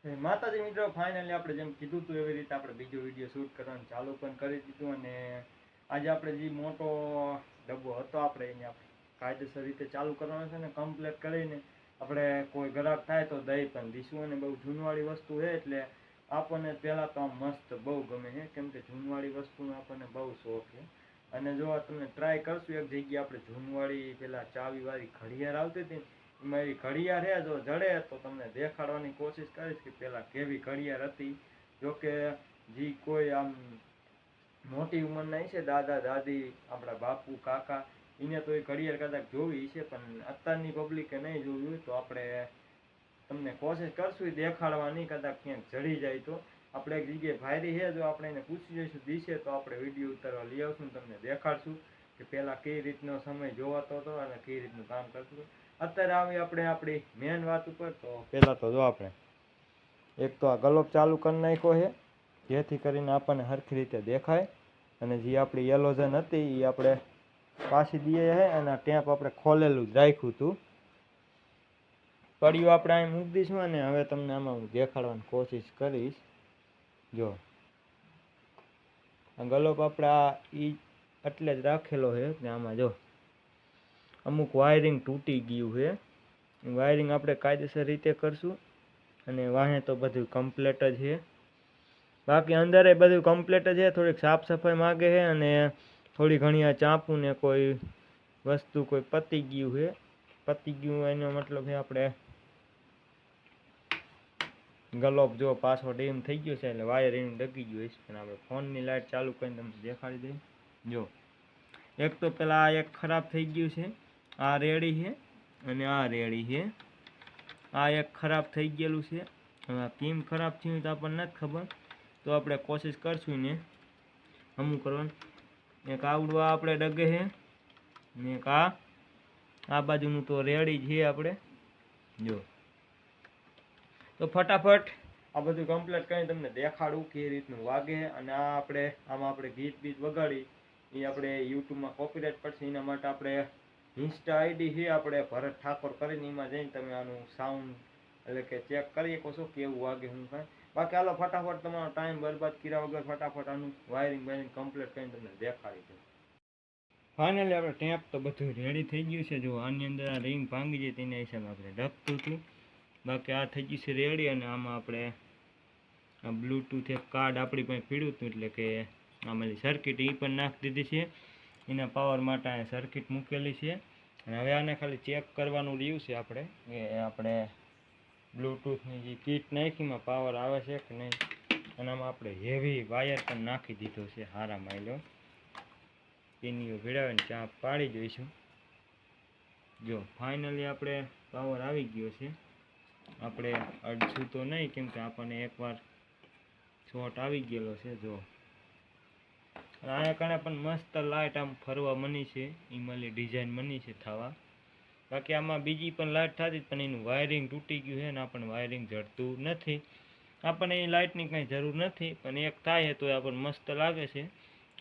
માતાજી મિત્રો, ફાઇનલી આપણે જેમ કીધું હતું એવી રીતે આપણે બીજો વિડીયો શૂટ કરવાનું ચાલુ પણ કરી દીધું. અને આજે આપણે જે મોટો ડબ્બો હતો આપણે એને કાયદેસર રીતે ચાલુ કરવાનો છે ને કમ્પ્લીટ કરીને આપણે કોઈ ગ્રાહક થાય તો દઈ પણ દઈશું. અને બહુ જૂનવાળી વસ્તુ છે એટલે આપણને પહેલાં તો આમ મસ્ત બહુ ગમે છે, કેમ કે જૂનવાળી વસ્તુનો આપણને બહુ શોખ છે. અને જો તમને ટ્રાય કરશું એક જગ્યાએ આપણે જૂનવાળી પેલા ચાવીવાળી ઘડિયાળ આવતી હતી મારી ઘડિયાળ છે, જો જડે તો તમને દેખાડવાની કોશિશ કરીશ કે પેલા કેવી ઘડિયાળ હતી. જોકે જે કોઈ આમ મોટી ઉંમરના છે, દાદા દાદી આપણા બાપુ કાકા, એને તો એ ઘડિયાળ કદાચ જોવી છે, પણ અત્યારની પબ્લિકે નહીં જોવી હોય તો આપણે તમને કોશિશ કરશું એ દેખાડવાની. કદાચ ક્યાંક જડી જાય તો આપણે એક જગ્યાએ ભાયરી છે, જો આપણે એને પૂછી જઈશું દિશે તો આપણે વિડીયો ઉતારવા લઈ આવશું, તમને દેખાડશું કે પહેલાં કઈ રીતનો સમય જોવાતો હતો અને કઈ રીતનું કામ કરતું હતું. અત્યારે આવી આપણે આપણી મેન વાત ઉપર. તો પહેલાં તો જો આપણે એક તો આ ગલોપ ચાલુ કરી નાખ્યો છે જેથી કરીને આપણને સરખી રીતે દેખાય. અને જે આપણી એલોઝન હતી એ આપણે પાછી દઈએ છે અને ટેપ આપણે ખોલેલું જ રાખ્યું હતું. કડિયું આપણે અહીં મૂકી દઈશું અને હવે તમને આમાં હું દેખાડવાની કોશિશ કરીશ. જો આ ગલોપ આપણે આ એટલે જ રાખેલો છે કે આમાં જો અમુક વાયરિંગ તૂટી ગયું છે. વાયરિંગ આપણે કાયદેસર રીતે કરશું. અને વાહે તો બધું કમ્પ્લીટ જ છે, બાકી અંદર એ બધું કમ્પ્લીટ જ છે. થોડીક સાફ સફાઈ માગે છે અને થોડી ઘણી આ ચાંપું ને કોઈ વસ્તુ કોઈ પતી ગયું છે. પતી ગયું એનો મતલબ છે આપણે ગલોપ જો પાછો ડીમ થઈ ગયો છે એટલે વાયર એનું ડગી ગયું છે. પણ આપણે ફોનની લાઇટ ચાલુ કરીને તમને દેખાડી દઈએ. જો એક તો પેલા આ એક ખરાબ થઈ ગયું છે, આ રેડી છે અને આ રેડી છે. આ એક ખરાબ થઈ ગયેલું છે. હવે કેમ ખરાબ થયું તો આપણને નથી ખબર, તો આપણે કોશિશ કરશું ને અમુક કરવાનું. એક આવડું આપણે ડગે છે ને એક આ બાજુનું તો રેડી છે આપણે. જો તો ફટાફટ આ બધું કમ્પ્લીટ કરીને તમને દેખાડું કે રીતનું વાગે. અને આ આપણે આમાં આપણે ગીત બીત વગાડી એ આપણે યુટ્યુબમાં કોપીરાઇટ પડશે, એના માટે આપણે ઇન્સ્ટા આઈડી છે આપણે ભરત ઠાકોર કરીને એમાં જઈને તમે આનું સાઉન્ડ એટલે કે ચેક કરી શકો છો કેવું વાગે શું કાંઈ. બાકી હાલો ફટાફટ તમારો ટાઈમ બરબાદ કર્યા વગર ફટાફટ આનું વાયરિંગ કમ્પ્લીટ કરીને તમને દેખાડી દઉં. ફાઇનલી આપણે ટેપ તો બધું રેડી થઈ ગયું છે. જો આની અંદર આ રિંગ ભાંગી જાય તેના હિસાબે આપણે ઢકતું હતું, બાકી આ થઈ ગયું છે રેડી. અને આમાં આપણે આ બ્લૂટૂથ એક કાર્ડ આપણી પાસે પીડ્યું હતું એટલે કે આમાંથી સર્કિટ એ પણ નાખી દીધી છે. એના પાવર માટે આ સર્કિટ મૂકેલી છે. અને હવે આને ખાલી ચેક કરવાનું રહ્યું છે આપણે કે આપણે બ્લૂટૂથની જે કીટ નાખીમાં પાવર આવે છે કે નહીં. અને આમાં આપણે હેવી વાયર પણ નાખી દીધો છે હારા માયલો. એનીઓ ભેળાવીને ચાપ પાડી દઈશું. જો ફાઇનલી આપણે પાવર આવી ગયો છે. આપણે અડશું તો નહીં કેમ કે આપણને એકવાર શોર્ટ આવી ગયેલો છે. જો આયા કારણે પણ મસ્ત લાઇટ આમ ફરવા મની છે, ઈમલી ડિઝાઇન મની છે થવા. બાકી આમાં બીજી પણ લાઇટ થતી પણ એનું વાયરિંગ તૂટી ગયું છે ને આપણને વાયરિંગ જડતું નથી. આપણને એ લાઇટની કંઈ જરૂર નથી, પણ એક થાય તો આપણને મસ્ત લાગે છે.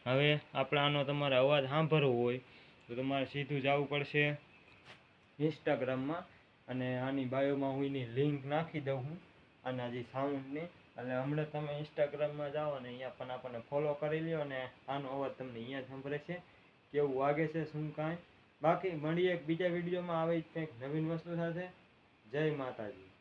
હવે આપણે આનો તમારે અવાજ સાંભળવો હોય તો તમારે સીધું જવું પડશે ઇન્સ્ટાગ્રામમાં. અને આની બાયોમાં હું એની લિંક નાખી દઉં છું આના જે સાઉન્ડની. એટલે હમણાં તમે ઇન્સ્ટાગ્રામમાં જાઓ અને અહીંયા પણ આપણને ફોલો કરી લ્યો અને આનો અવાજ તમને અહીંયા સાંભળે છે કેવું વાગે છે શું કાંઈ. બાકી મળીએ એક બીજા વિડીયોમાં આવી કંઈક નવીન વસ્તુ સાથે. જય માતાજી.